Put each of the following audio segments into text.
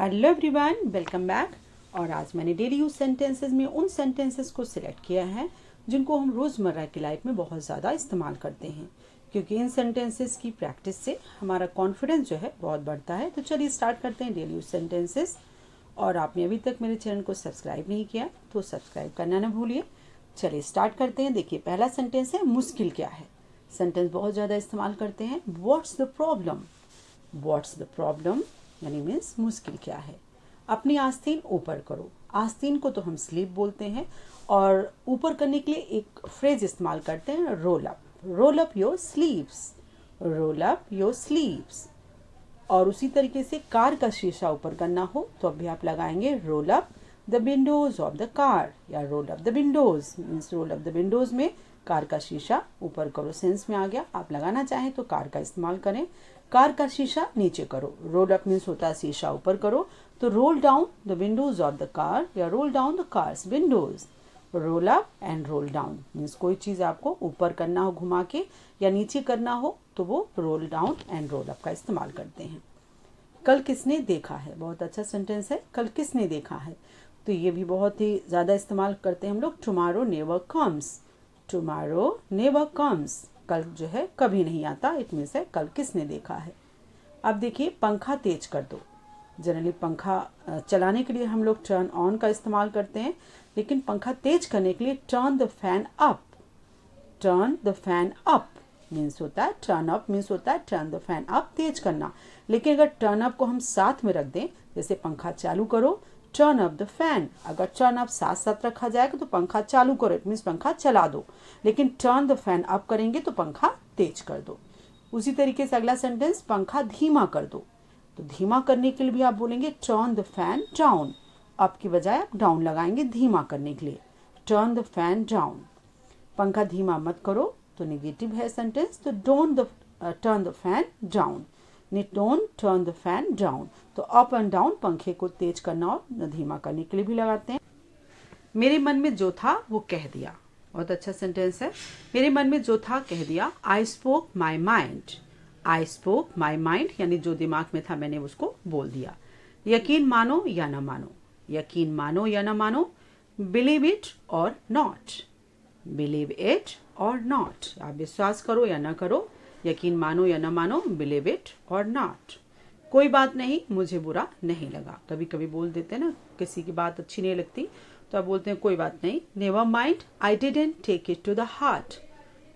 Hello everyone, welcome back. और आज मैंने डेली यूज सेंटेंसेस में उन सेंटेंसेस को सिलेक्ट किया है जिनको हम रोज़मर्रा की लाइफ में बहुत ज़्यादा इस्तेमाल करते हैं, क्योंकि इन सेंटेंसेस की प्रैक्टिस से हमारा कॉन्फिडेंस जो है बहुत बढ़ता है। तो चलिए स्टार्ट करते हैं डेली यूज सेंटेंसेस। और आपने अभी तक मेरे चैनल को सब्सक्राइब नहीं किया तो सब्सक्राइब करना ना भूलिए। चलिए स्टार्ट करते हैं। देखिए, पहला सेंटेंस है मुश्किल क्या है। सेंटेंस बहुत ज़्यादा इस्तेमाल करते हैं। What's the problem. What's the problem यानी मीन्स मुश्किल क्या है। अपनी आस्तीन ऊपर करो। आस्तीन को तो हम स्लीप बोलते हैं, और ऊपर करने के लिए एक फ्रेज इस्तेमाल करते हैं, roll up. Roll up your sleeves. Roll up your sleeves. और उसी तरीके से कार का शीशा ऊपर करना हो तो अब भी आप लगाएंगे roll up the windows of the car, या roll up the windows means roll up the windows में कार का शीशा ऊपर करो। सेंस में आ गया। आप लगाना चाहें तो कार का इस्तेमाल करें। कार का शीशा नीचे करो। रोल अप मीन्स होता है शीशा ऊपर करो, तो roll down the windows of the car या roll down the car's windows. Roll up and roll down means कोई चीज़ आपको ऊपर करना हो घुमा के या नीचे करना हो तो वो roll down and roll up का इस्तेमाल करते हैं। कल किसने देखा है, बहुत अच्छा सेंटेंस है। कल किसने देखा है, तो ये भी बहुत ही ज़्यादा इस्तेमाल करते हैं हम लोग। Tomorrow never comes. Tomorrow never comes, कल जो है कभी नहीं आता। इट मीन्स है कल किसने देखा है। अब देखिए, पंखा तेज कर दो। जनरली पंखा चलाने के लिए हम लोग टर्न ऑन का इस्तेमाल करते हैं, लेकिन पंखा तेज करने के लिए turn the fan up. Turn the fan up means होता है, टर्न अप मीन्स होता है टर्न द फैन अप, तेज करना। लेकिन अगर टर्न अप को हम साथ में रख दें, जैसे पंखा चालू करो, टर्न अप द फैन, अगर टर्न अप साथ साथ रखा जाएगा तो पंखा चालू करो, इट मीन्स पंखा चला दो। लेकिन टर्न द फैन अप करेंगे तो पंखा तेज कर दो। उसी तरीके से अगला सेंटेंस, पंखा धीमा कर दो। तो धीमा करने के लिए भी आप बोलेंगे turn the fan down. Up की बजाय आप डाउन लगाएंगे धीमा करने के लिए, टर्न द फैन डाउन। पंखा धीमा मत करो तो नेगेटिव है सेंटेंस, तो don't turn the fan down. Don't turn the fan down, तो अप एंड डाउन पंखे को तेज करना और धीमा करने के लिए भी लगाते हैं। मेरे मन में जो था वो कह दिया, बहुत अच्छा सेंटेंस है। मेरे मन में जो था कह दिया। I spoke my mind. I spoke my mind यानी जो दिमाग में था मैंने उसको बोल दिया। यकीन मानो या ना मानो। यकीन मानो या ना मानो। बिलीव इट और नॉट। बिलीव इट और नॉट, आप विश्वास करो या ना करो, यकीन मानो या ना मानो, बिलीव इट और नॉट। कोई बात नहीं, मुझे बुरा नहीं लगा। कभी कभी बोल देते हैं ना, किसी की बात अच्छी नहीं लगती तो आप बोलते हैं कोई बात नहीं। Never mind, I didn't take it to the heart.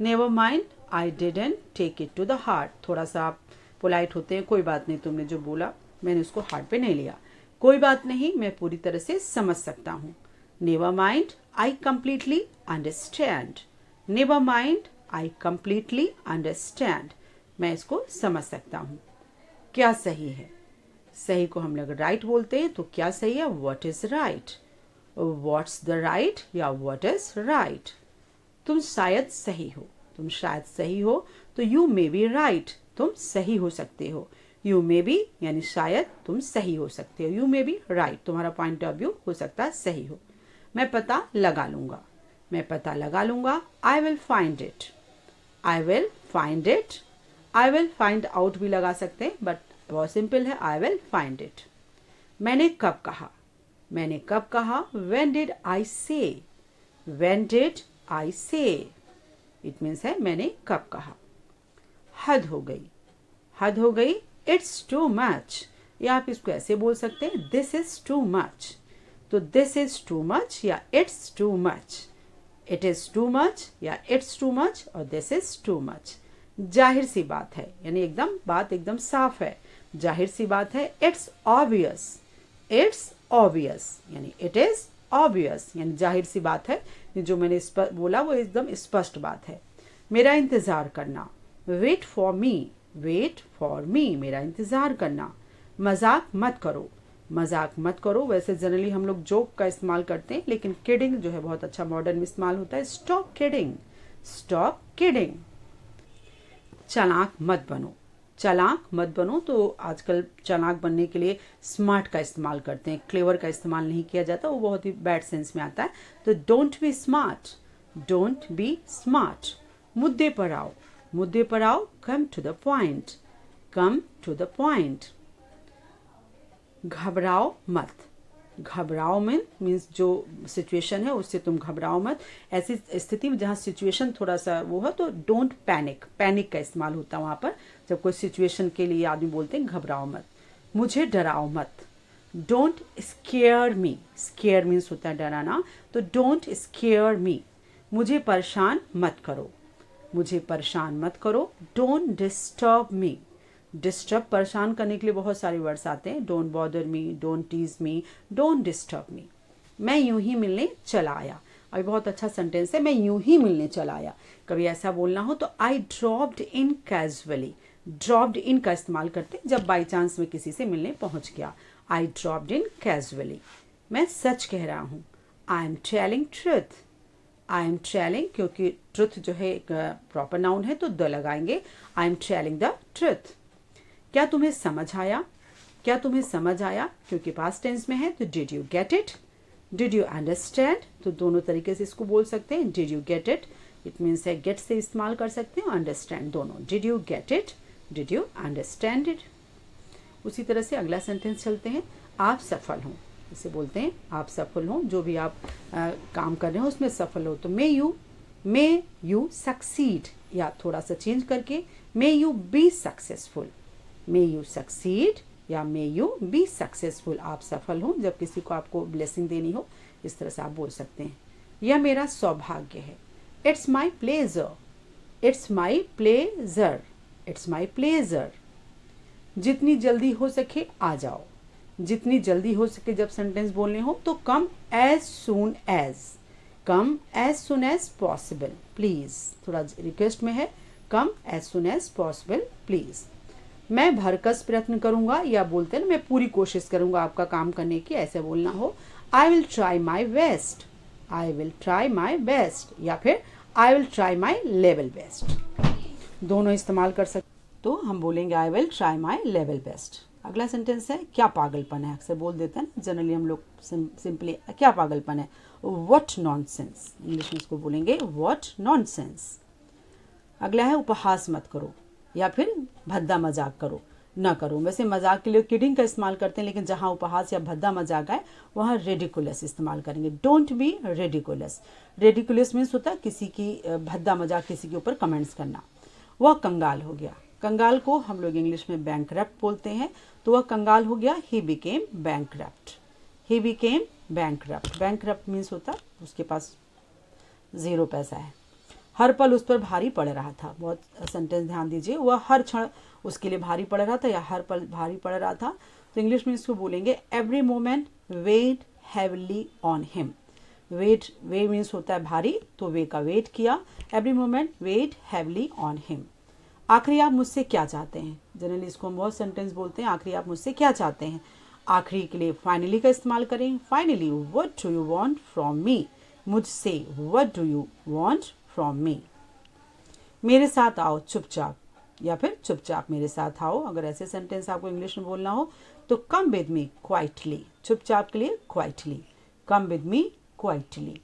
Never mind, I didn't take it to the heart, थोड़ा सा आप पोलाइट होते हैं। कोई बात नहीं, तुमने जो बोला मैंने उसको हार्ट पे नहीं लिया। कोई बात नहीं, मैं पूरी तरह से समझ सकता हूँ। Never mind, I completely understand. Never mind, I completely understand, मैं इसको समझ सकता हूँ। क्या सही है, सही को हम लोग राइट बोलते हैं, तो क्या सही है, what is right. What's the right या व्हाट इज राइट। तुम शायद सही हो। तुम शायद सही हो, तो यू मे बी राइट, तुम सही हो सकते हो। यू मे बी यानी शायद तुम सही हो सकते हो। यू मे बी राइट, तुम्हारा पॉइंट ऑफ व्यू हो सकता है सही हो। मैं पता लगा लूंगा। मैं पता लगा लूंगा। I will find it. I will find it. I will find out भी लगा सकते हैं, बट बहुत सिंपल है, आई विल फाइंड इट। मैंने कब कहा। मैंने कब कहा, व्हेन डिड आई से। व्हेन डिड आई से, इट मीन्स है मैंने कब कहा। हद हो गई। हद हो गई, इट्स टू मच, या आप इसको ऐसे बोल सकते हैं, दिस इज टू मच। तो दिस इज टू मच या it's too much. It is too much या इट्स टू मच और दिस इज टू मच। जाहिर सी बात है यानी एकदम बात एकदम साफ है, जाहिर सी बात है। It's obvious. इट्स ऑब्वियस यानी इट इज ऑब्वियस यानी जाहिर सी बात है। जो मैंने बोला वो एकदम स्पष्ट बात है। मेरा इंतजार करना। Wait for me. Wait for me, मेरा इंतजार करना। मजाक मत करो। मजाक मत करो, वैसे जनरली हम लोग जोक का इस्तेमाल करते हैं, लेकिन किडिंग जो है बहुत अच्छा मॉडर्न में इस्तेमाल होता है। Stop kidding. Stop kidding. चालाक मत बनो। चालाक मत बनो, तो आजकल चालाक बनने के लिए स्मार्ट का इस्तेमाल करते हैं, क्लेवर का इस्तेमाल नहीं किया जाता, वो बहुत ही बैड सेंस में आता है। तो don't be smart. Don't be smart. मुद्दे पर आओ। मुद्दे पर आओ, come to the point. Come to the point. घबराओ मत। घबराओ मीन्स जो सिचुएशन है उससे तुम घबराओ मत। ऐसी स्थिति में जहाँ सिचुएशन थोड़ा सा वो है तो डोंट पैनिक, पैनिक का इस्तेमाल होता है वहाँ पर जब कोई सिचुएशन के लिए आदमी बोलते हैं घबराओ मत। मुझे डराओ मत। Don't scare me, square means होता है डराना, तो डोंट स्केयर मी। मुझे परेशान मत करो, मुझे परेशान मत करो। Don't disturb me. डिस्टर्ब परेशान करने के लिए बहुत सारे वर्ड्स आते हैं, don't bother me, don't tease me, don't disturb me. मैं यूं ही मिलने चला आया। अभी बहुत अच्छा सेंटेंस है, मैं यूं ही मिलने चला आया। कभी ऐसा बोलना हो तो I dropped in casually. Dropped in का इस्तेमाल करते हैं जब बाई चांस में किसी से मिलने पहुंच गया। I dropped in casually. मैं सच कह रहा हूँ। I am telling truth. I am telling, क्योंकि ट्रुथ जो है एक प्रॉपर नाउन है तो द लगाएंगे। I am telling the truth. क्या तुम्हें समझ आया? क्या तुम्हें समझ आया? क्योंकि पास्ट टेंस में है तो did you get it, did you understand, तो दोनों तरीके से इसको बोल सकते हैं। Did you get it, it means है गेट से इस्तेमाल कर सकते हैं, अंडरस्टैंड दोनों। Did you get it, did you understand it. उसी तरह से अगला सेंटेंस चलते हैं। आप सफल हों, इसे बोलते हैं आप सफल हों। जो भी आप काम कर रहे हो उसमें सफल हो। तो मे यू सक्सीड, या थोड़ा सा चेंज करके may you be successful. May you succeed या मे यू बी सक्सेसफुल। आप सफल हो, जब किसी को आपको ब्लेसिंग देनी हो इस तरह से आप बोल सकते हैं। यह मेरा सौभाग्य है। It's my pleasure, it's my pleasure, it's my pleasure. जितनी जल्दी हो सके आ जाओ। जितनी जल्दी हो सके जब सेंटेंस बोलने हो तो come as soon as, come as soon as possible please. थोड़ा रिक्वेस्ट में है, come as soon as possible please. मैं भरकस प्रयत्न करूंगा, या बोलते हैं ना मैं पूरी कोशिश करूंगा आपका काम करने की, ऐसे बोलना हो। I will try my best, I will try my best, या फिर I will try my level best. दोनों इस्तेमाल कर सकते। तो हम बोलेंगे I will try my level best. अगला सेंटेंस है क्या पागलपन है। अक्सर बोल देते हैं ना जनरली हम लोग सिंपली, क्या पागलपन है। व्हाट नॉनसेंस, इंग्लिश में इसको बोलेंगे व्हाट नॉनसेंस। अगला है उपहास मत करो, या फिर भद्दा मजाक करो ना करो। वैसे मजाक के लिए किडिंग का इस्तेमाल करते हैं, लेकिन जहाँ उपहास या भद्दा मजाक है वहाँ रेडिकुलस इस्तेमाल करेंगे। Don't be ridiculous. Ridiculous means होता है किसी की भद्दा मजाक, किसी के ऊपर कमेंट्स करना। वह कंगाल हो गया। कंगाल को हम लोग इंग्लिश में बैंकरप्ट बोलते हैं, तो वह कंगाल हो गया। He became bankrupt, he became bankrupt. Bankrupt means होता उसके पास ज़ीरो पैसा है। हर पल उस पर भारी पड़ रहा था। बहुत सेंटेंस ध्यान दीजिए, वह हर क्षण उसके लिए भारी पड़ रहा था या हर पल भारी पड़ रहा था। तो इंग्लिश में इसको बोलेंगे every moment weight heavily on him. Weight, weigh means होता है भारी, तो वे का वेट किया। Every moment weight heavily on him. आखिरी आप मुझसे क्या चाहते हैं। जनरली इसको हम बहुत सेंटेंस बोलते हैं, आखिरी आप मुझसे क्या चाहते हैं। आखिरी के लिए फाइनली का इस्तेमाल करें। Finally what do you want from me, मुझसे what do you want from me. मेरे साथ आओ चुपचाप, या फिर चुपचाप मेरे साथ आओ। अगर ऐसे सेंटेंस आपको इंग्लिश में बोलना हो तो कम विद मी क्वाइटली। चुपचाप के लिए quietly, come with me quietly.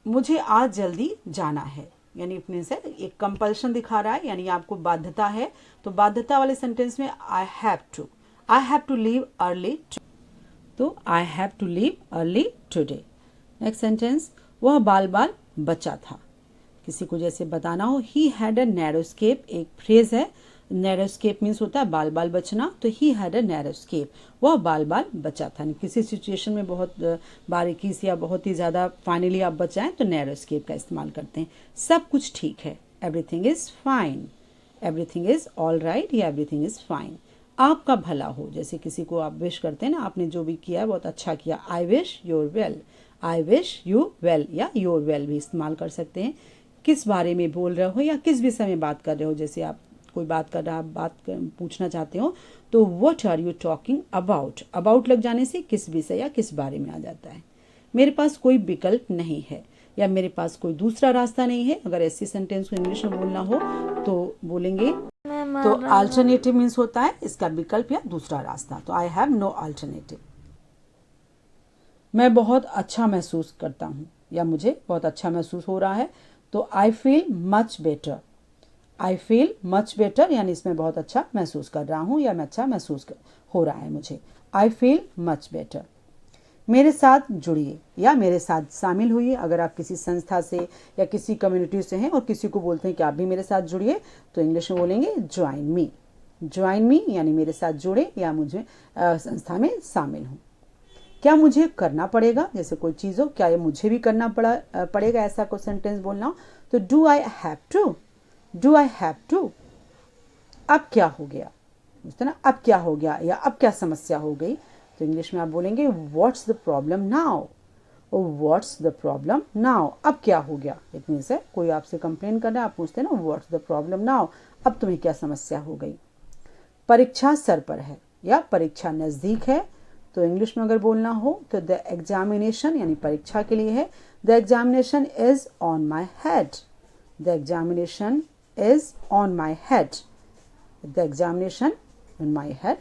मुझे आज जल्दी जाना है, यानी अपने से एक कंपल्शन दिखा रहा है, यानी आपको बाध्यता है। तो बाध्यता वाले सेंटेंस में I have to leave early, तो I have to leave early today. Next sentence, वह बाल बाल बचा था। किसी को जैसे बताना हो, he had a narrow escape, एक फ्रेज है। नैरो स्केप मीन्स होता है बाल बाल बचना, तो he had a narrow escape, वह बाल बाल बचा था। किसी सिचुएशन में बहुत बारीकी से या बहुत ही ज़्यादा फाइनली आप बचाएं तो नैरो स्केप का इस्तेमाल करते हैं। सब कुछ ठीक है, everything is fine, everything is all right या एवरीथिंग इज़ फाइन। आपका भला हो, जैसे किसी को आप विश करते हैं ना, आपने जो भी किया है बहुत अच्छा किया। I wish your well, I wish you well या योर वेल भी इस्तेमाल कर सकते हैं। किस बारे में बोल रहे हो या किस विषय में बात कर रहे हो, जैसे आप कोई बात कर रहा, आप पूछना चाहते हो तो what are you talking about. About लग जाने से किस विषय या किस बारे में आ जाता है। मेरे पास कोई विकल्प नहीं है, या मेरे पास कोई दूसरा रास्ता नहीं है। अगर ऐसी सेंटेंस को इंग्लिश में बोलना हो तो बोलेंगे, तो अल्टरनेटिव मीन्स होता है इसका विकल्प या दूसरा रास्ता। तो आई हैव नो अल्टरनेटिव। मैं बहुत अच्छा महसूस करता हूँ, या मुझे बहुत अच्छा महसूस हो रहा है, तो I feel much better. I feel much better यानी इसमें बहुत अच्छा महसूस कर रहा हूँ या मैं अच्छा महसूस हो रहा है मुझे। I feel much better. मेरे साथ जुड़िए या मेरे साथ शामिल हुई। अगर आप किसी संस्था से या किसी कम्युनिटी से हैं और किसी को बोलते हैं कि आप भी मेरे साथ जुड़िए, तो इंग्लिश में बोलेंगे ज्वाइन मी। ज्वाइन मी यानी मेरे साथ जुड़े या मुझे संस्था में शामिल हूँ। क्या मुझे करना पड़ेगा, जैसे कोई चीज़ हो, क्या ये मुझे भी करना पड़ेगा, ऐसा कोई सेंटेंस बोलना हो तो do I have to. Do I have to. अब क्या हो गया, समझते ना, अब क्या हो गया या अब क्या समस्या हो गई, तो इंग्लिश में आप बोलेंगे what's the problem now. What's the problem now, अब क्या हो गया। इट मीन्स है कोई आपसे कंप्लेन कर रहा है, आप पूछते हैं ना व्हाट्स द प्रॉब्लम नाउ, अब तुम्हें क्या समस्या हो गई। परीक्षा सर पर है या परीक्षा नज़दीक है, तो इंग्लिश में अगर बोलना हो तो द एग्जामिनेशन यानी परीक्षा के लिए है, the examination is on my head. The examination is on my head. The examination on my head.